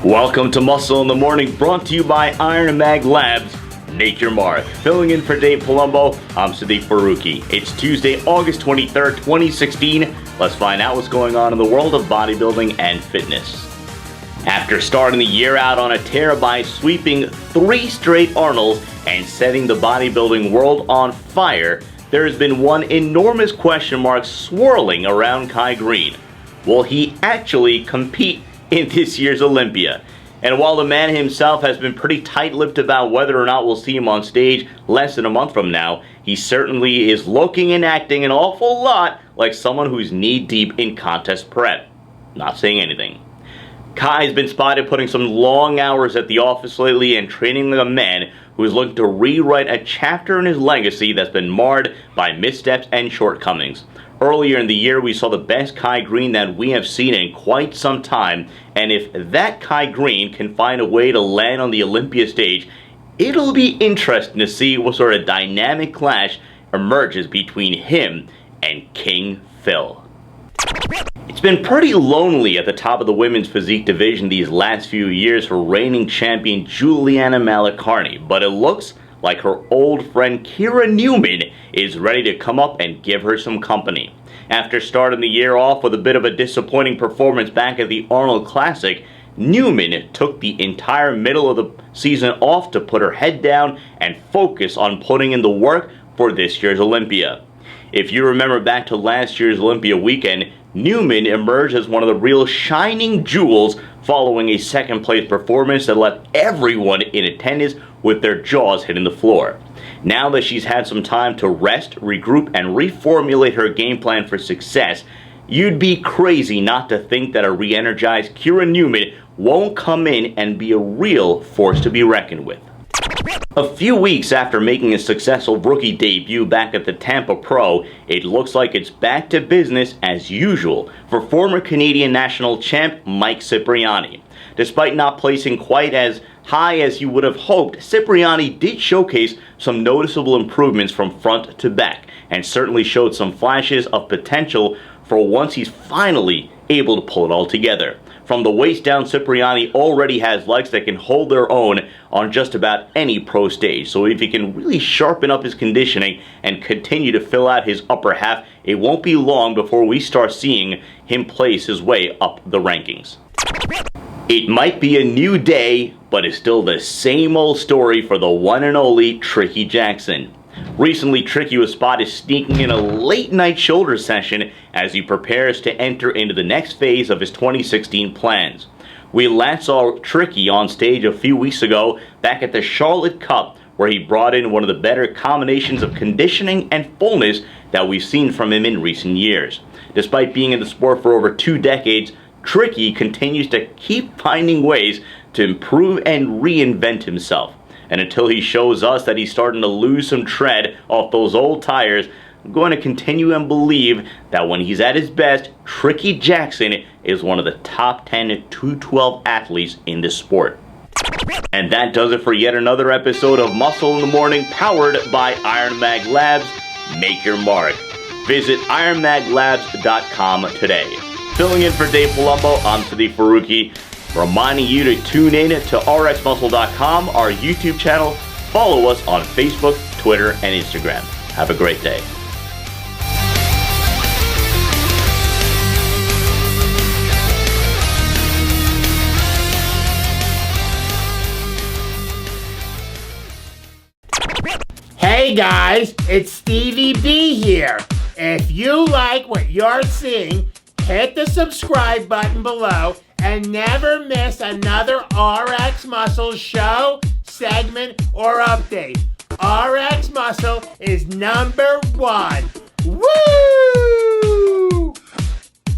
Welcome to Muscle in the Morning, brought to you by Iron Mag Labs. Make your mark. Filling in for Dave Palumbo, I'm Sadiq Faruqi. It's Tuesday, August 23rd, 2016. Let's find out what's going on in the world of bodybuilding and fitness. After starting the year out on a tear by sweeping 3 straight Arnolds and setting the bodybuilding world on fire, there has been one enormous question mark swirling around Kai Greene. Will he actually compete in this year's Olympia? And while the man himself has been pretty tight-lipped about whether or not we'll see him on stage less than a month from now, he certainly is looking and acting an awful lot like someone who's knee-deep in contest prep. Not saying anything. Kai has been spotted putting some long hours at the office lately and training like a man who is looking to rewrite a chapter in his legacy that's been marred by missteps and shortcomings. Earlier in the year, we saw the best Kai Greene that we have seen in quite some time, and if that Kai Greene can find a way to land on the Olympia stage, it'll be interesting to see what sort of dynamic clash emerges between him and King Phil. It's been pretty lonely at the top of the women's physique division these last few years for reigning champion Juliana Malachary, but it looks like her old friend Kira Newman is ready to come up and give her some company. After starting the year off with a bit of a disappointing performance back at the Arnold Classic, Newman took the entire middle of the season off to put her head down and focus on putting in the work for this year's Olympia. If you remember back to last year's Olympia weekend, Newman emerged as one of the real shining jewels following a second-place performance that left everyone in attendance with their jaws hitting the floor. Now that she's had some time to rest, regroup, and reformulate her game plan for success, you'd be crazy not to think that a re-energized Kira Newman won't come in and be a real force to be reckoned with. A few weeks after making a successful rookie debut back at the Tampa Pro, it looks like it's back to business as usual for former Canadian national champ Mike Cipriani. Despite not placing quite as high as you would have hoped, Cipriani did showcase some noticeable improvements from front to back and certainly showed some flashes of potential for once he's finally able to pull it all together. From the waist down, Cipriani already has legs that can hold their own on just about any pro stage. So if he can really sharpen up his conditioning and continue to fill out his upper half, it won't be long before we start seeing him place his way up the rankings. It might be a new day, but it's still the same old story for the one and only Tricky Jackson. Recently, Tricky was spotted sneaking in a late-night shoulder session as he prepares to enter into the next phase of his 2016 plans. We last saw Tricky on stage a few weeks ago back at the Charlotte Cup, where he brought in one of the better combinations of conditioning and fullness that we've seen from him in recent years. Despite being in the sport for over 2 decades, Tricky continues to keep finding ways to improve and reinvent himself. And until he shows us that he's starting to lose some tread off those old tires, I'm going to continue and believe that when he's at his best, Tricky Jackson is one of the top 10 212 athletes in this sport. And that does it for yet another episode of Muscle in the Morning, powered by Iron Mag Labs. Make your mark. Visit ironmaglabs.com today. Filling in for Dave Palumbo, I'm Sadiq Faruqi, reminding you to tune in to RxMuscle.com, our YouTube channel. Follow us on Facebook, Twitter, and Instagram. Have a great day. Hey guys, it's Stevie B here. If you like what you're seeing, hit the subscribe button below and never miss another RX Muscle show, segment, or update. RX Muscle is #1. Woo!